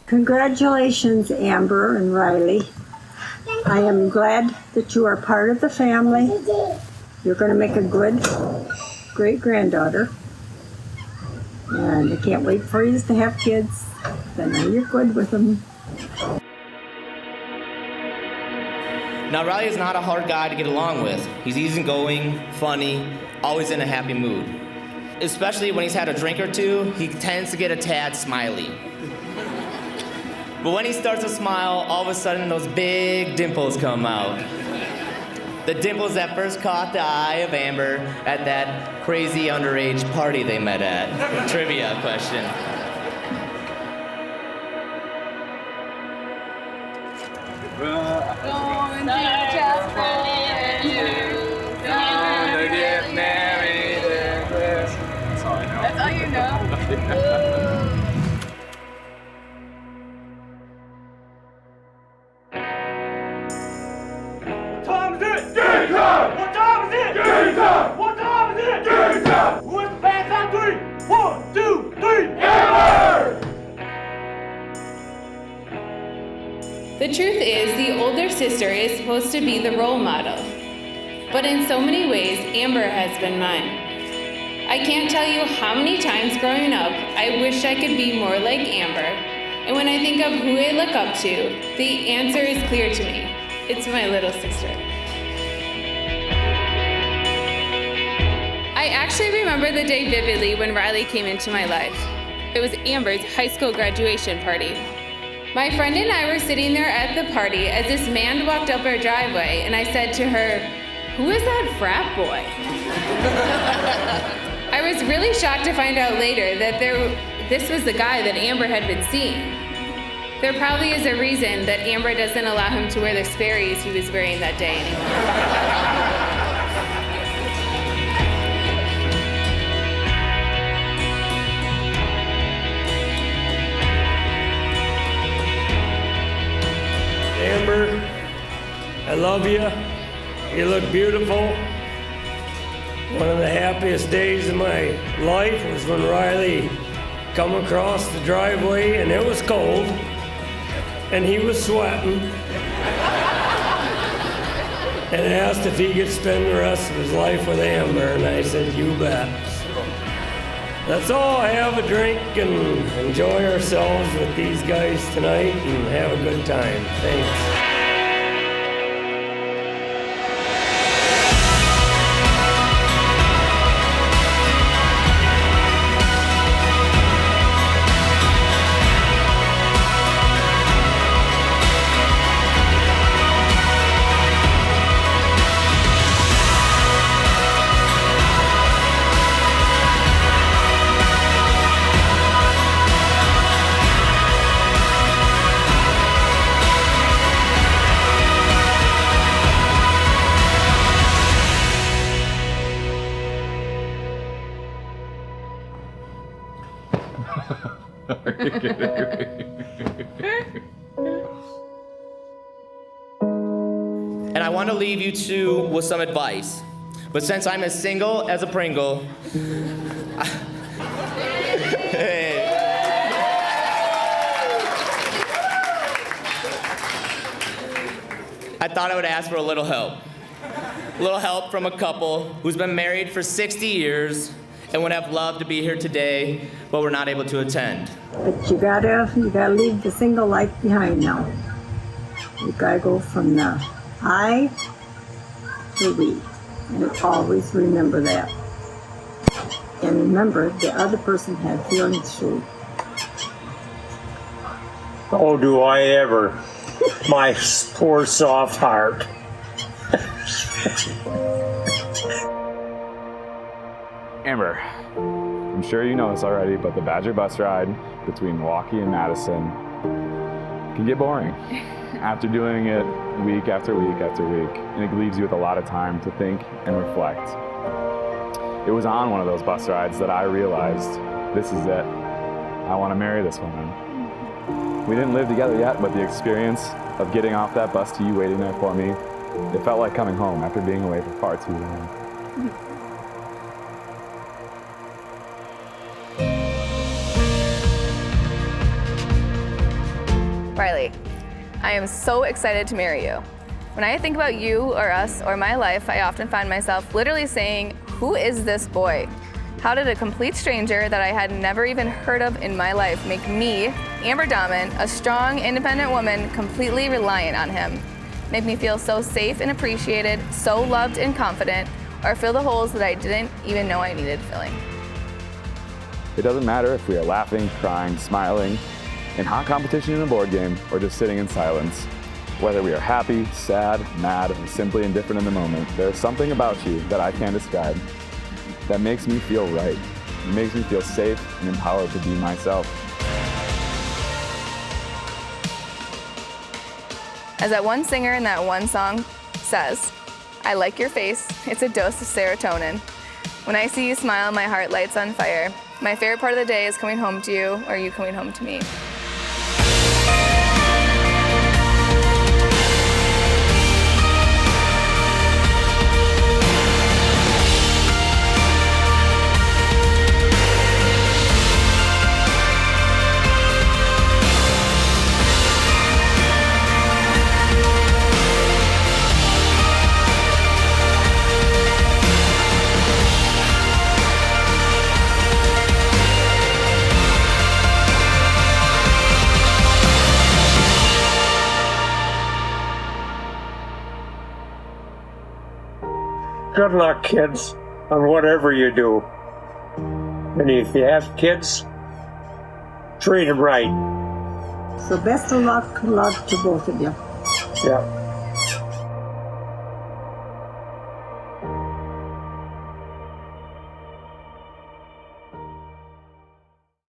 Congratulations, Amber and Riley. I am glad that you are part of the family. You're going to make a good great-granddaughter. And I can't wait for you to have kids. I know you're good with them. Now, Riley is not a hard guy to get along with. He's easygoing, funny, always in a happy mood. Especially when he's had a drink or two, he tends to get a tad smiley. But when he starts to smile, all of a sudden those big dimples come out. The dimples that first caught the eye of Amber at that crazy underage party they met at. Trivia question. Going to California, gonna get married and That's all I know. That's all you know? What time is it? Game time! What time is it? Game time! What time is it? Game time! Who is the fans on three? 1, 2, 3, Amber! The truth is, the older sister is supposed to be the role model. But in so many ways, Amber has been mine. I can't tell you how many times growing up, I wished I could be more like Amber. And when I think of who I look up to, the answer is clear to me. It's my little sister. I actually remember the day vividly when Riley came into my life. It was Amber's high school graduation party. My friend and I were sitting there at the party as this man walked up our driveway, and I said to her, "Who is that frat boy?" I was really shocked to find out later that this was the guy that Amber had been seeing. There probably is a reason that Amber doesn't allow him to wear the Sperry's he was wearing that day anymore. Amber, I love you. You look beautiful. One of the happiest days of my life was when Riley come across the driveway and it was cold and he was sweating and asked if he could spend the rest of his life with Amber, and I said, "You bet." That's all. Have a drink and enjoy ourselves with these guys tonight and have a good time. Thanks. And I want to leave you two with some advice. But since I'm as single as a Pringle, I thought I would ask for a little help. A little help from a couple who's been married for 60 years and would have loved to be here today, but we're not able to attend. But you gotta leave the single life behind now. You gotta go from the I to we. And always remember that. And remember, the other person had feelings too. Oh, do I ever. My poor soft heart. Amber, I'm sure you know this already, but the Badger bus ride between Milwaukee and Madison can get boring after doing it week after week after week, and it leaves you with a lot of time to think and reflect. It was on one of those bus rides that I realized, this is it. I want to marry this woman. We didn't live together yet, but the experience of getting off that bus to you waiting there for me, it felt like coming home after being away for far too long. Riley, I am so excited to marry you. When I think about you or us or my life, I often find myself literally saying, who is this boy? How did a complete stranger that I had never even heard of in my life make me, Amber Dahman, a strong, independent woman, completely reliant on him? Make me feel so safe and appreciated, so loved and confident, or fill the holes that I didn't even know I needed filling. It doesn't matter if we are laughing, crying, smiling, in hot competition in a board game, or just sitting in silence. Whether we are happy, sad, mad, or simply indifferent in the moment, there is something about you that I can't describe that makes me feel right. It makes me feel safe and empowered to be myself. As that one singer in that one song says, I like your face, it's a dose of serotonin. When I see you smile, my heart lights on fire. My favorite part of the day is coming home to you, or you coming home to me. Good luck, kids, on whatever you do. And if you have kids, treat them right. So best of luck, love to both of you. Yeah.